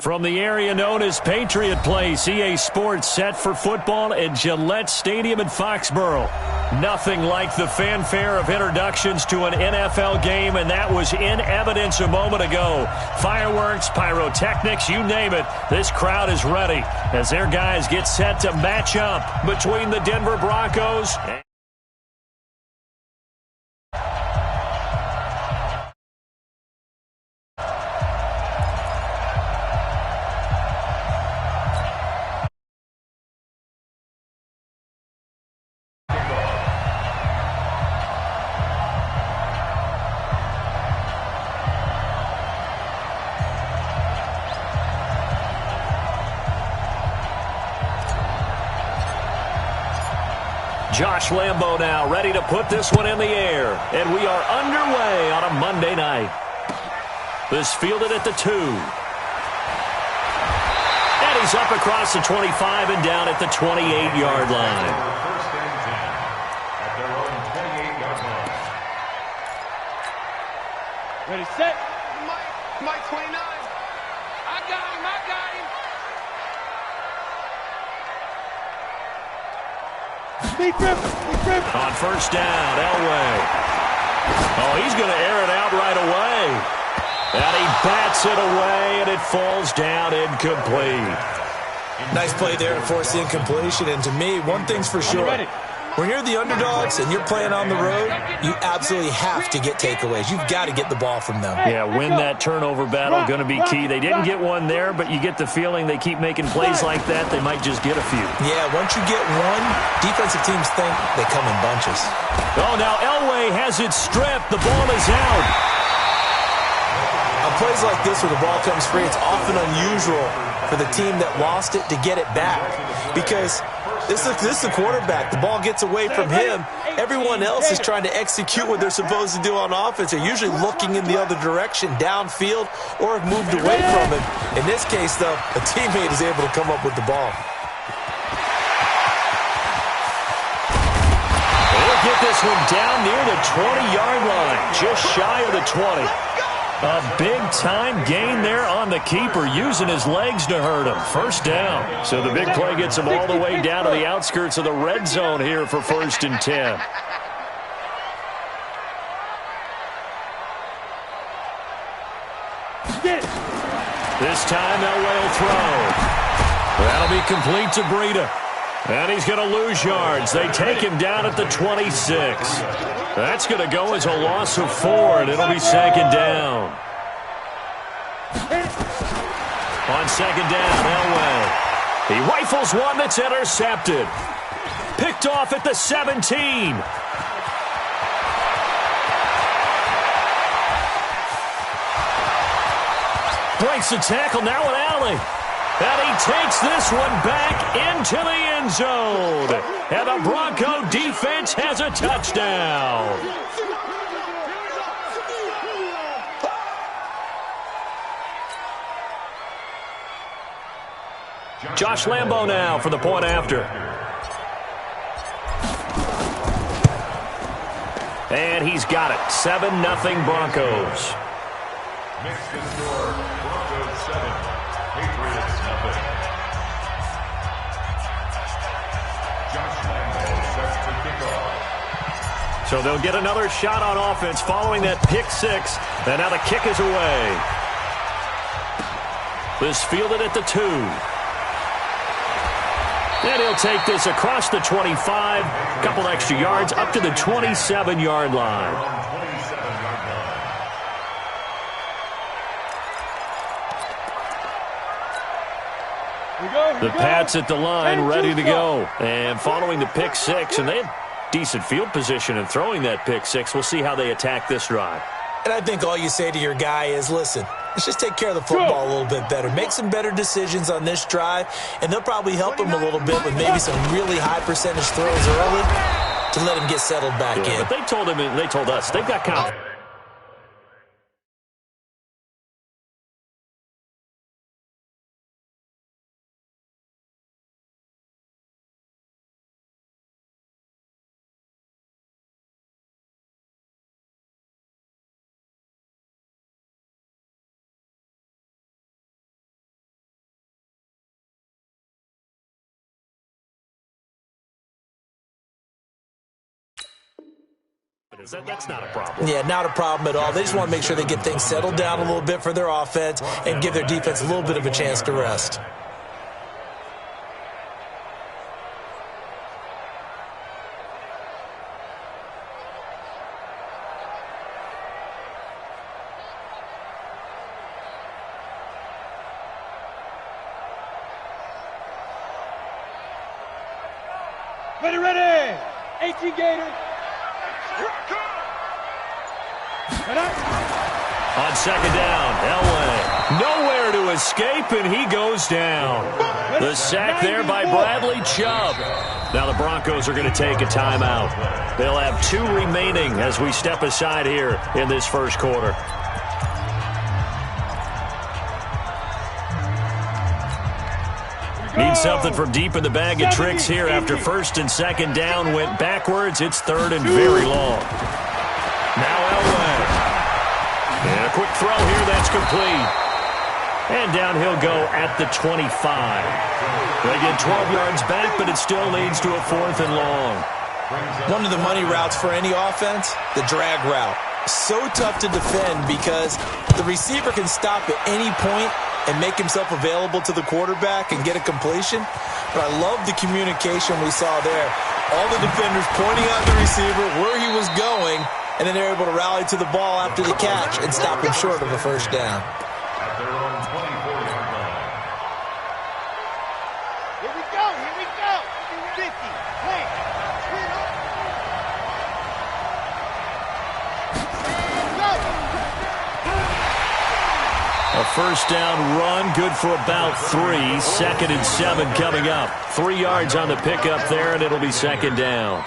From the area known as Patriot Place, EA Sports set for football at Gillette Stadium in Foxborough. Nothing like the fanfare of introductions to an NFL game, and that was in evidence a moment ago. Fireworks, pyrotechnics, you name it, this crowd is ready as their guys get set to match up between the Denver Broncos and Josh Lambo now ready to put this one in the air. And we are underway on a Monday night. This fielded at the 2. And he's up across the 25 and down at the 28-yard line. First and 10 at their own 28-yard line. Ready, set. Mike 29. I got him. On first down, Elway. Oh, he's going to air it out right away. And he bats it away, and it falls down incomplete. Nice play there to force the incompletion. And to me, one thing's for sure. When you're the underdogs and you're playing on the road, you absolutely have to get takeaways. You've got to get the ball from them. Yeah, win that turnover battle, going to be key. They didn't get one there, but you get the feeling they keep making plays like that, they might just get a few. Yeah, once you get one, defensive teams think they come in bunches. Oh, now Elway has it stripped. The ball is out. On plays like this where the ball comes free, it's often unusual for the team that lost it to get it back because this is the quarterback. The ball gets away from him. Everyone else is trying to execute what they're supposed to do on offense. They're usually looking in the other direction, downfield, or have moved away from him. In this case, though, a teammate is able to come up with the ball. They'll get this one down near the 20-yard line, just shy of the 20. A big-time gain there on the keeper, using his legs to hurt him. First down. So the big play gets him all the way down to the outskirts of the red zone here for 1st and 10. This time Elway will throw. That'll be complete to Breida. And he's going to lose yards. They take him down at the 26. That's going to go as a loss of 4, and it'll be 2nd down. On 2nd down, Elway. He rifles one that's intercepted. Picked off at the 17. Breaks the tackle, now an alley. And he takes this one back into the end zone. And the Bronco defense has a touchdown. Josh Lambo now for the point after. And he's got it. 7-0 Broncos. Mixed the score. Broncos 7. Patriots 0. Josh Lambo sets the kickoff. So they'll get another shot on offense following that pick 6. And now the kick is away. This fielded at the 2. And he'll take this across the 25. A couple extra yards up to the 27-yard line. The Pats at the line, ready to go. And following the pick 6, and they had decent field position in throwing that pick 6. We'll see how they attack this drive. And I think all you say to your guy is, listen, let's just take care of the football a little bit better. Make some better decisions on this drive, and they'll probably help him a little bit with maybe some really high percentage throws early to let him get settled back in. But they told him, and they told us, they've got confidence. That's not a problem. Yeah, not a problem at all. They just want to make sure they get things settled down a little bit for their offense and give their defense a little bit of a chance to rest. Ready. 18 Gators. On second down, Elway. Nowhere to escape, and he goes down. The sack there by Bradley Chubb. Now the Broncos are going to take a timeout. They'll have 2 remaining as we step aside here in this first quarter. Need something from deep in the bag of tricks here after first and second down went backwards. It's third and very long. Now Elway. And a quick throw here that's complete. And down he'll go at the 25. They get 12 yards back, but it still leads to a 4th and long. One of the money routes for any offense, the drag route. So tough to defend because the receiver can stop at any point and make himself available to the quarterback and get a completion. But I love the communication we saw there. All the defenders pointing out the receiver where he was going, and then they're able to rally to the ball after the catch and stop him short of a first down. At their own 24-yard line. Here we go. 50. Play. Spin up. A first down run, good for about 3. 2nd and 7 coming up. 3 yards on the pickup there, and it'll be second down.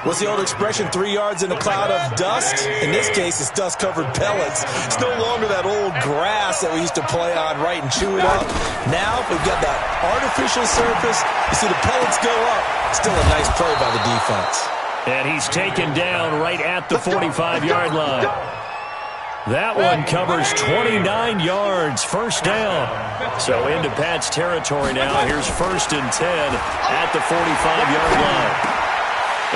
What's the old expression, 3 yards in a cloud of dust? In this case, it's dust-covered pellets. It's no longer that old grass that we used to play on, right, and chew it up. Now we've got that artificial surface. You see the pellets go up. Still a nice play by the defense. And he's taken down right at the 45-yard line. That one covers 29 yards, first down. So into Pat's territory now. Here's 1st and 10 at the 45-yard line.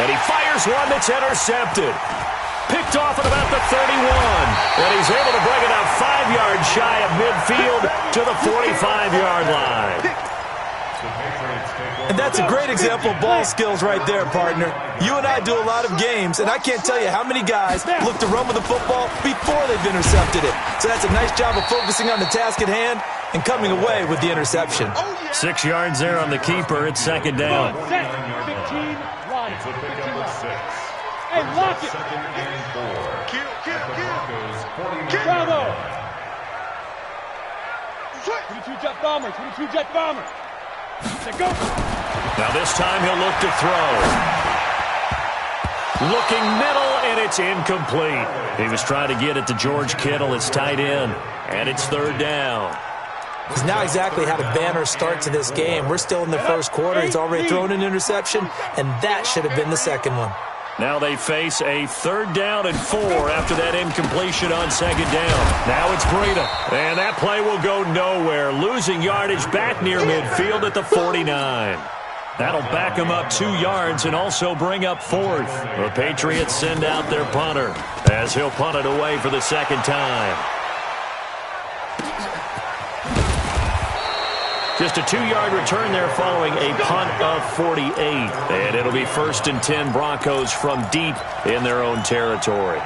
And he fires one that's intercepted. Picked off at about the 31. And he's able to bring it up 5 yards shy of midfield to the 45-yard line. And that's a great example of ball skills right there, partner. You and I do a lot of games, and I can't tell you how many guys look to run with the football before they've intercepted it. So that's a nice job of focusing on the task at hand and coming away with the interception. 6 yards there on the keeper. It's second down. 15, line. It's a pickup of 6. Hey, lock it. 2nd and 4. Kill. Broncos 49. Bravo. 22 jet bomber. 22 jet bomber. Go. Now this time he'll look to throw. Looking middle, and it's incomplete. He was trying to get it to George Kittle. It's tight end, and it's third down. He's now exactly had a banner start to this game. We're still in the first quarter. He's already thrown an interception, and that should have been the second one. Now they face a 3rd down and 4 after that incompletion on second down. Now it's Breida, and that play will go nowhere. Losing yardage back near midfield at the 49. That'll back him up 2 yards and also bring up 4th. The Patriots send out their punter as he'll punt it away for the second time. Just a 2-yard return there following a punt of 48. And it'll be 1st and 10 Broncos from deep in their own territory.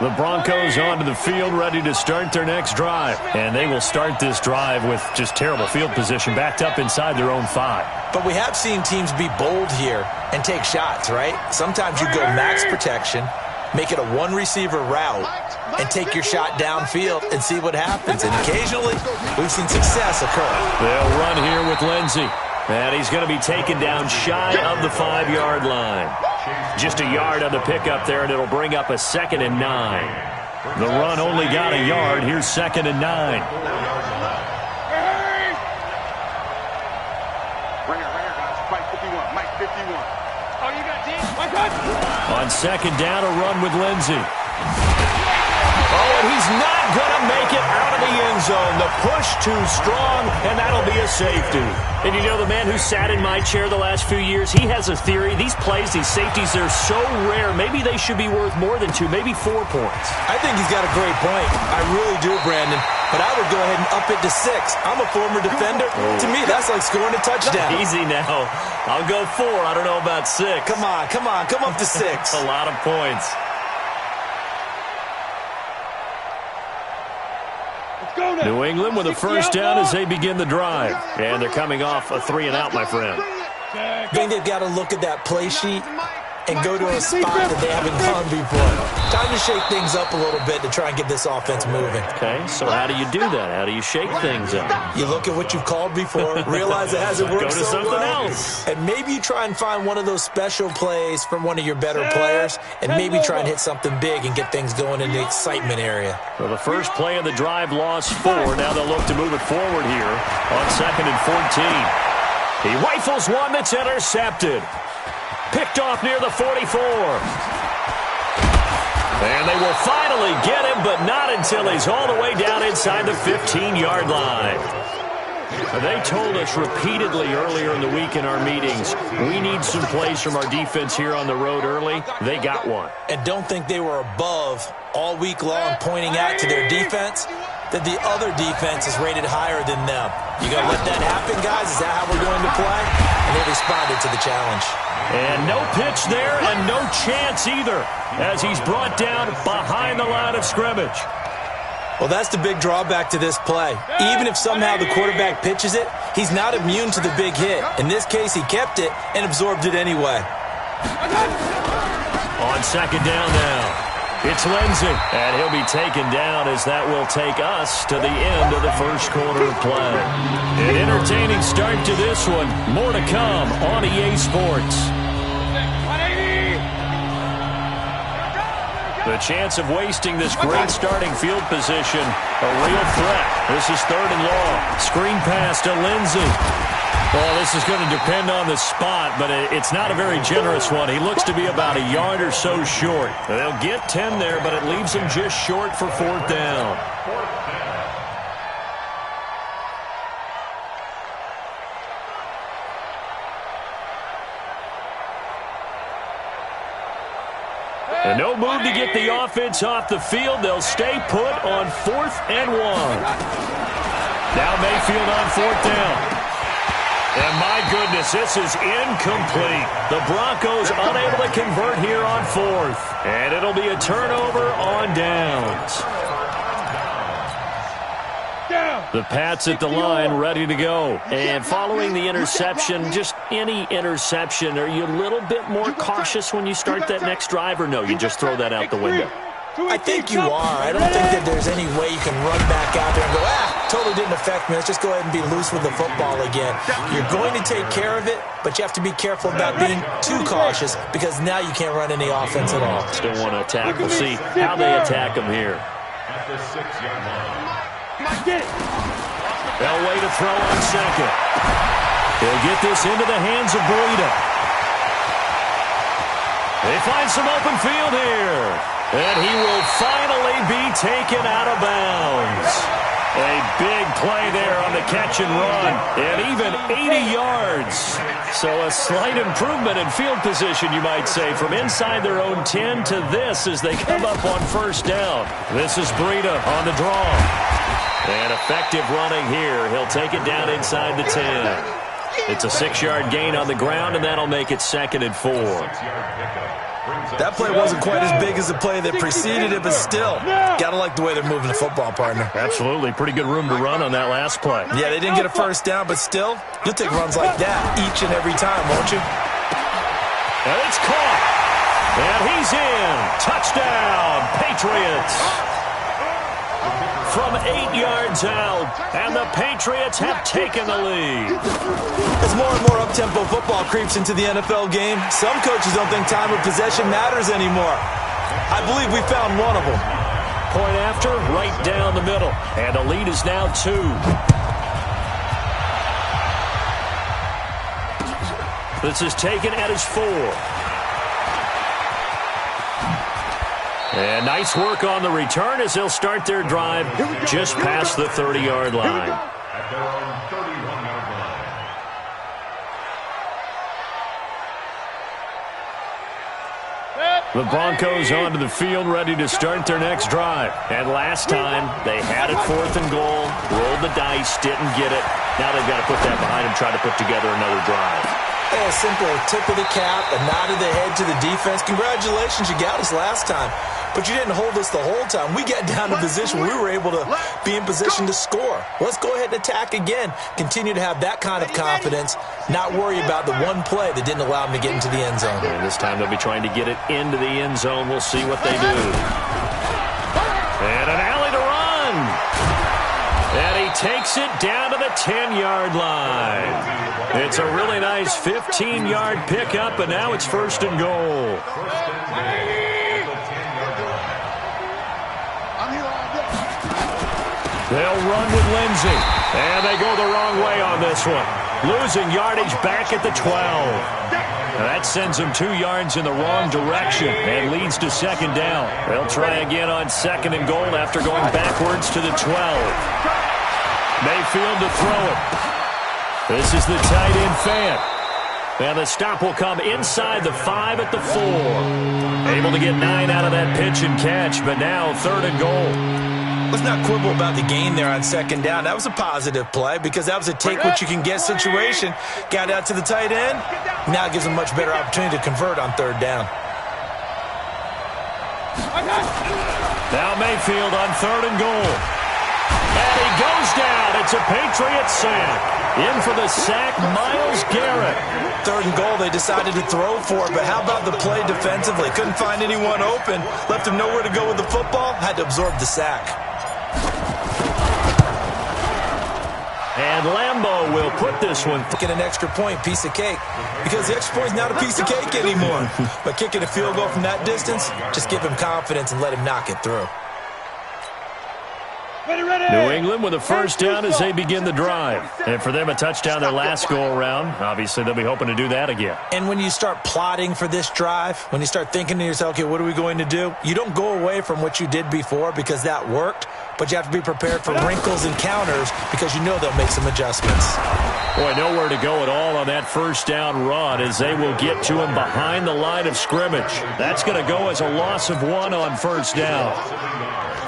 The Broncos onto the field ready to start their next drive. And they will start this drive with just terrible field position backed up inside their own 5. But we have seen teams be bold here and take shots, right? Sometimes you go max protection, make it a one-receiver route, and take your shot downfield and see what happens. And occasionally, we've seen success occur. They'll run here with Lindsey. And he's going to be taken down shy of the 5-yard line. Just a yard on the pickup there, and it'll bring up a 2nd and 9. The run only got a yard. Here's 2nd and 9. Mike 51. Oh, you got Mike. On second down, a run with Lindsey. Oh, and he He's not going to make it out of the end zone. The push too strong, and that'll be a safety. And you know, the man who sat in my chair the last few years, he has a theory. These plays, these safeties, they're so rare. Maybe they should be worth more than 2, maybe 4 points. I think he's got a great point. I really do, Brandon. But I would go ahead and up it to 6. I'm a former defender. To me, that's like scoring a touchdown. Easy now. I'll go 4. I don't know about 6. Come on. Come up to 6. A lot of points. New England with a first down as they begin the drive. And they're coming off a 3-and-out, my friend. I think they've got to look at that play sheet and go to a spot that they haven't gone before. Time to shake things up a little bit to try and get this offense moving. Okay, so how do you do that? How do you shake things up? You look at what you've called before, realize it hasn't worked Go to so something well, else. and maybe you try and find one of those special plays from one of your better players, and maybe try and hit something big and get things going in the excitement area. Well, the first play of the drive lost 4. Now they'll look to move it forward here on 2nd and 14. He rifles one that's intercepted. Picked off near the 44. And they will finally get him, but not until he's all the way down inside the 15-yard line. They told us repeatedly earlier in the week in our meetings, we need some plays from our defense here on the road early. They got one. And don't think they were above all week long pointing out to their defense that the other defense is rated higher than them. You going to let that happen, guys? Is that how we're going to play? And they responded to the challenge. And no pitch there and no chance either as he's brought down behind the line of scrimmage. Well, that's the big drawback to this play. Even if somehow the quarterback pitches it, he's not immune to the big hit. In this case, he kept it and absorbed it anyway. On 2nd down now. It's Lindsey, and he'll be taken down as that will take us to the end of the first quarter of play. An entertaining start to this one. More to come on EA Sports. The chance of wasting this great starting field position, a real threat. This is 3rd and long. Screen pass to Lindsey. Well, this is going to depend on the spot, but it's not a very generous one. He looks to be about a yard or so short. They'll get 10 there, but it leaves him just short for 4th down. And no move to get the offense off the field. They'll stay put on 4th and 1. Now Mayfield on 4th down. And my goodness, this is incomplete. The Broncos unable to convert here on 4th. And it'll be a turnover on downs. The Pats at the line, ready to go. And following the interception, just any interception, are you a little bit more cautious when you start that next drive, or no, you just throw that out the window? I think you are. I don't think that there's any way you can run back out there and go, totally didn't affect me. Let's just go ahead and be loose with the football again. You're going to take care of it, but you have to be careful about being too cautious because now you can't run any offense at all. Still want to attack. We'll see how they attack them here. At the 6-yard line. They'll wait to throw on 2nd. He'll get this into the hands of Breida. They find some open field here. And he will finally be taken out of bounds. A big play there on the catch and run. And even 80 yards. So a slight improvement in field position, you might say, from inside their own 10 to this as they come up on 1st down. This is Breida on the draw. And effective running here. He'll take it down inside the 10. It's a 6-yard gain on the ground, and that'll make it 2nd and 4. That play wasn't quite as big as the play that preceded it, but still, gotta like the way they're moving the football, partner. Absolutely. Pretty good room to run on that last play. Yeah, they didn't get a first down, but still, you'll take runs like that each and every time, won't you? And it's caught. And he's in. Touchdown, Patriots. From 8 yards out, and the Patriots have taken the lead. As more and more up-tempo football creeps into the NFL game, some coaches don't think time of possession matters anymore. I believe we found one of them. Point after, right down the middle, and the lead is now 2. This is taken at his 4. And nice work on the return as they'll start their drive just past the 30-yard line. At their own 31-yard line. The Broncos onto the field, ready to start their next drive. And last time, they had it 4th and goal, rolled the dice, didn't get it. Now they've got to put that behind them, try to put together another drive. Hey, a simple tip of the cap, a nod of the head to the defense. Congratulations, you got us last time. But you didn't hold us the whole time. We got down to position where we were able to be in position to score. Let's go ahead and attack again. Continue to have that kind of confidence, not worry about the one play that didn't allow them to get into the end zone. And this time they'll be trying to get it into the end zone. We'll see what they do. And an alley to run. And he takes it down to the 10-yard line. It's a really nice 15-yard pickup, and now it's 1st and goal. They'll run with Lindsey. And they go the wrong way on this one. Losing yardage back at the 12. Now that sends them 2 yards in the wrong direction and leads to 2nd down. They'll try again on 2nd and goal after going backwards to the 12. Mayfield to throw it. This is the tight end Fant. And the stop will come inside the 5 at the 4. Able to get 9 out of that pitch and catch, but now 3rd and goal. Let's not quibble about the gain there on 2nd down. That was a positive play because that was a take-what-you-can-get situation. Got out to the tight end. Now it gives them a much better opportunity to convert on 3rd down. Now Mayfield on 3rd and goal. And he goes down. It's a Patriot sack. In for the sack, Myles Garrett. 3rd and goal, they decided to throw for it, but how about the play defensively? Couldn't find anyone open. Left him nowhere to go with the football. Had to absorb the sack. And Lambeau will put this one. Kicking an extra point, piece of cake. Because the extra point is not a piece of cake anymore. But kicking a field goal from that distance, just give him confidence and let him knock it through. New England with a 1st down as they begin the drive. And for them, a touchdown their last go-around. Obviously, they'll be hoping to do that again. And when you start plotting for this drive, when you start thinking to yourself, okay, what are we going to do? You don't go away from what you did before because that worked, but you have to be prepared for wrinkles and counters because you know they'll make some adjustments. Boy, nowhere to go at all on that 1st down run as they will get to him behind the line of scrimmage. That's going to go as a loss of 1 on 1st down.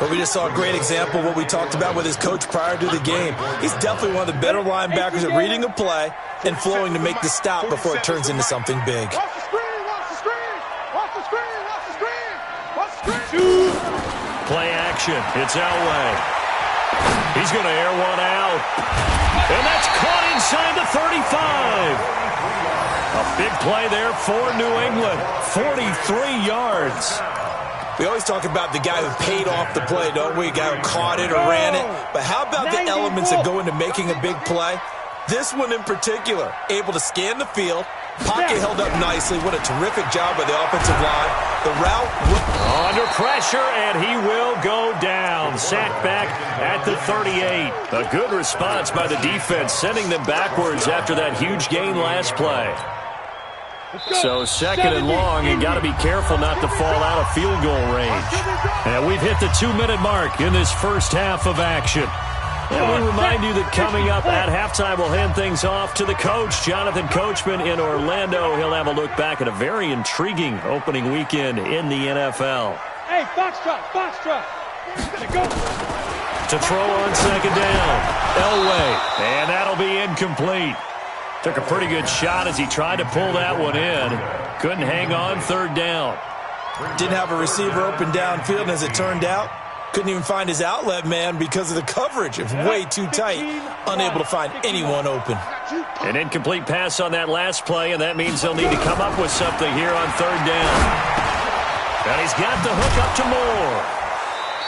But we just saw a great example of what we talked about with his coach prior to the game. He's definitely one of the better linebackers at reading a play and flowing to make the stop before it turns into something big. Watch the screen, watch the screen, watch the screen, watch the screen, watch the screen. Play action. It's Elway. He's going to air one out. And that's caught inside the 35. A big play there for New England. 43 yards. We always talk about the guy who paid off the play, don't we? A guy who caught it or ran it. But how about the elements that go into making a big play? This one in particular, able to scan the field, pocket held up nicely. What a terrific job by the offensive line. The route under pressure, and he will go down. Sacked back at the 38. A good response by the defense, sending them backwards after that huge gain last play. So 2nd and long, you got to be careful not to fall out of field goal range. And we've hit the 2-minute mark in this 1st half of action. And we remind you that coming up at halftime, we'll hand things off to the coach, Jonathan Coachman in Orlando. He'll have a look back at a very intriguing opening weekend in the NFL. Hey, Foxtrot, Foxtrot. Go. To throw on 2nd down, Elway. And that'll be incomplete. Took a pretty good shot as he tried to pull that one in. Couldn't hang on 3rd down. didn't have a receiver open downfield, and as it turned out, couldn't even find his outlet man because of the coverage. It was way too tight, unable to find anyone open. An incomplete pass on that last play, and that means they'll need to come up with something here on 3rd down. And he's got the hook up to Moore.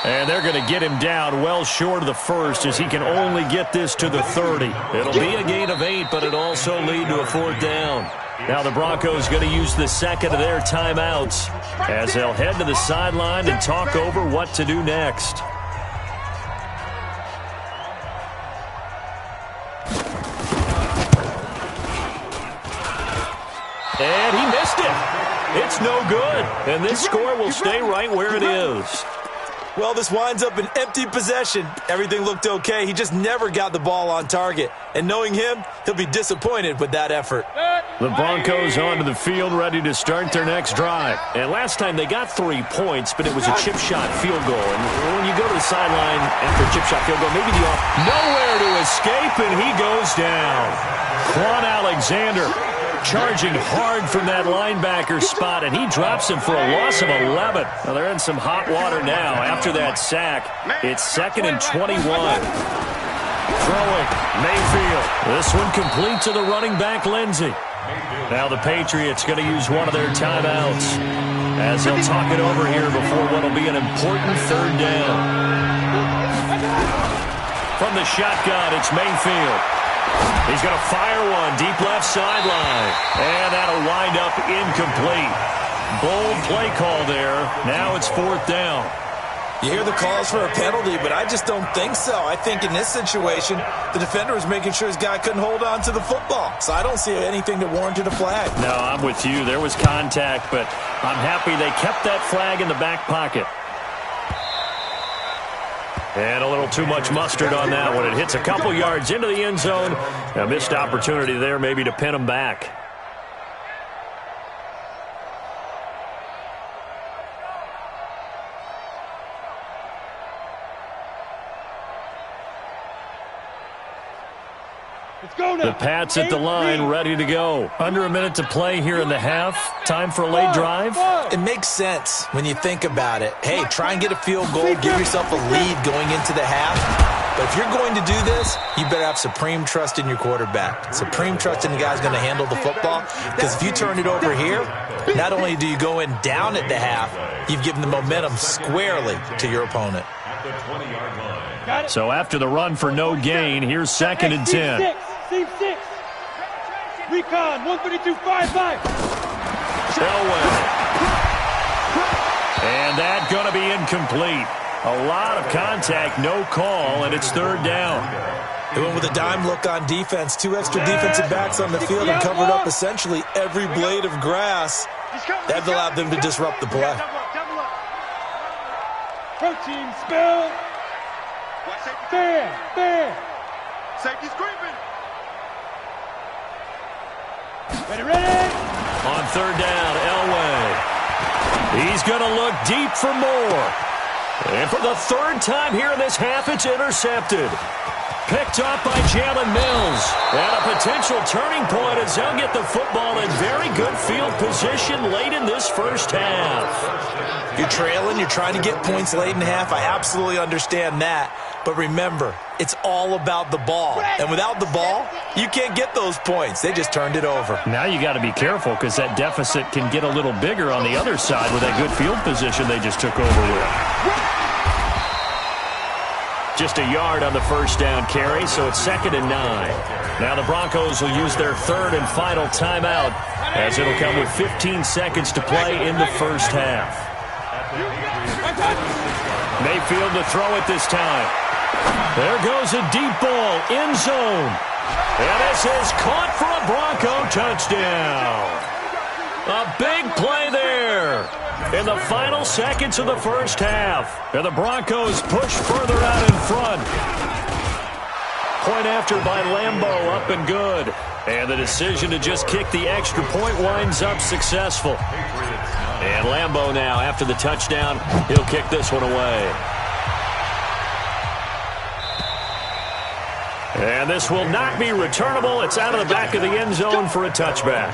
And they're going to get him down well short of the first as he can only get this to the 30. It'll be a gain of 8, but it'll also lead to a 4th down. Now the Broncos going to use the second of their timeouts as they'll head to the sideline and talk over what to do next. And he missed it. It's no good, and this score will stay right where it is. Well, this winds up an empty possession. Everything looked okay. He just never got the ball on target. And knowing him, he'll be disappointed with that effort. The Broncos onto the field ready to start their next drive. And last time they got 3 points, but it was a chip shot field goal. And when you go to the sideline after a chip shot field goal, maybe the nowhere to escape, and he goes down. Quan Alexander charging hard from that linebacker spot, and he drops him for a loss of 11. Well, they're in some hot water now. After that sack, it's 2nd and 21. Throwing, Mayfield. This one complete to the running back, Lindsey. Now the Patriots going to use one of their timeouts as they'll talk it over here before what will be an important 3rd down. From the shotgun, it's Mayfield. He's going to fire one deep left sideline. And that'll wind up incomplete. Bold play call there. Now it's 4th down. You hear the calls for a penalty, but I just don't think so. I think in this situation, the defender was making sure his guy couldn't hold on to the football. So I don't see anything that warranted a flag. No, I'm with you. There was contact, but I'm happy they kept that flag in the back pocket. And a little too much mustard on that one. It hits a couple yards into the end zone. A missed opportunity there maybe to pin him back. The Pats at the line, ready to go. Under a minute to play here in the half. Time for a late drive. It makes sense when you think about it. Hey, try and get a field goal. Give yourself a lead going into the half. But if you're going to do this, you better have supreme trust in your quarterback. Supreme trust in the guy's going to handle the football. Because if you turn it over here, not only do you go in down at the half, you've given the momentum squarely to your opponent. So after the run for no gain, here's 2nd and 10. Team 6. Recon, 132.55. Elway. And that going to be incomplete. A lot of contact, no call, and it's 3rd down. They went with a dime look on defense. 2 extra defensive backs on the field and covered up essentially every blade of grass. That allowed them to disrupt the play. Protein spill. Fair. Safety's creeping. Ready. On 3rd down, Elway. He's going to look deep for more. And for the 3rd time here in this half, it's intercepted. Picked up by Jalen Mills. And a potential turning point as they'll get the football in very good field position late in this first half. You're trailing, you're trying to get points late in half. I absolutely understand that. But remember, it's all about the ball. And without the ball, you can't get those points. They just turned it over. Now you got to be careful because that deficit can get a little bigger on the other side with that good field position they just took over with. Just a yard on the 1st down carry, so it's 2nd and 9. Now the Broncos will use their 3rd and final timeout as it'll come with 15 seconds to play in the first half. Mayfield to throw it this time. There goes a deep ball, end zone. And this is caught for a Bronco touchdown. A big play there in the final seconds of the first half. And the Broncos push further out in front. Point after by Lambeau, up and good. And the decision to just kick the extra point winds up successful. And Lambeau now, after the touchdown, he'll kick this one away. And this will not be returnable. It's out of the back of the end zone for a touchback.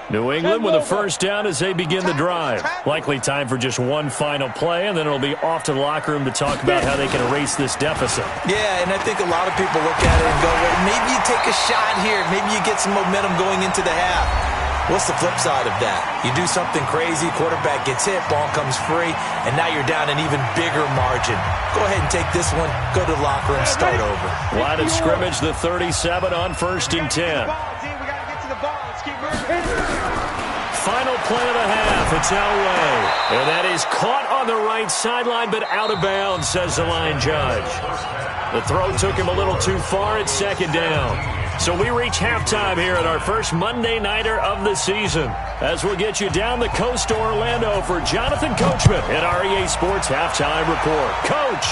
New England with a 1st down as they begin the drive. Likely time for just one final play, and then it'll be off to the locker room to talk about how they can erase this deficit. Yeah, and I think a lot of people look at it and go, well, maybe you take a shot here. Maybe you get some momentum going into the half. What's the flip side of that? You do something crazy, quarterback gets hit, ball comes free, and now you're down an even bigger margin. Go ahead and take this one, go to the locker room, start over. Line of scrimmage, the 37 on 1st and 10. Final play of the half. It's Elway. And that is caught on the right sideline, but out of bounds, says the line judge. The throw took him a little too far at second down. So we reach halftime here at our first Monday Nighter of the season, as we'll get you down the coast to Orlando for Jonathan Coachman at our EA Sports Halftime Report. Coach!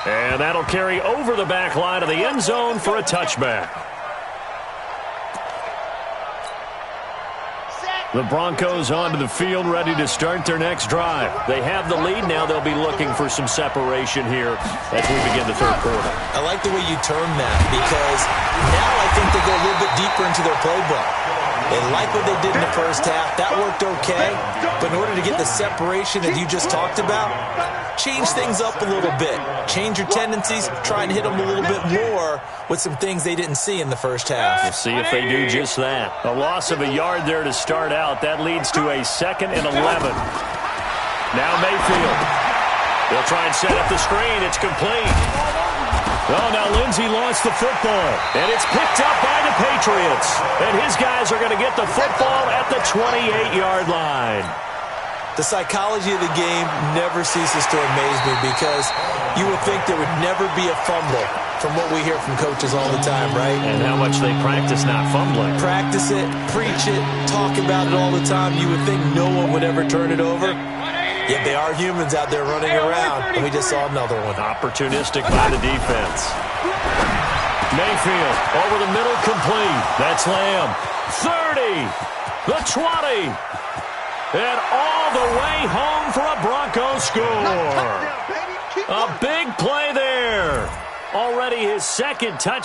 And that'll carry over the back line of the end zone for a touchback. The Broncos onto the field, ready to start their next drive. They have the lead. Now they'll be looking for some separation here as we begin the third quarter. I like the way you term that, because now I think they go a little bit deeper into their playbook. They like what they did in the first half. That worked okay. But in order to get the separation that you just talked about, change things up a little bit. Change your tendencies. Try and hit them a little bit more with some things they didn't see in the first half. We'll see if they do just that. A loss of a yard there to start out. That leads to a 2nd and 11. Now Mayfield. They'll try and set up the screen. It's complete. Oh, now Lindsey lost the football. And it's picked up by the Patriots. And his guys are going to get the football at the 28-yard line. The psychology of the game never ceases to amaze me, because you would think there would never be a fumble from what we hear from coaches all the time, right? And how much they practice not fumbling. Practice it, preach it, talk about it all the time. You would think no one would ever turn it over. Yet they are humans out there running around, and we just saw another one. Opportunistic by the defense. Mayfield over the middle, complete. That's Lamb. 30, the 20, and all the way home for a Broncos score. A big play there. Already his second touchdown.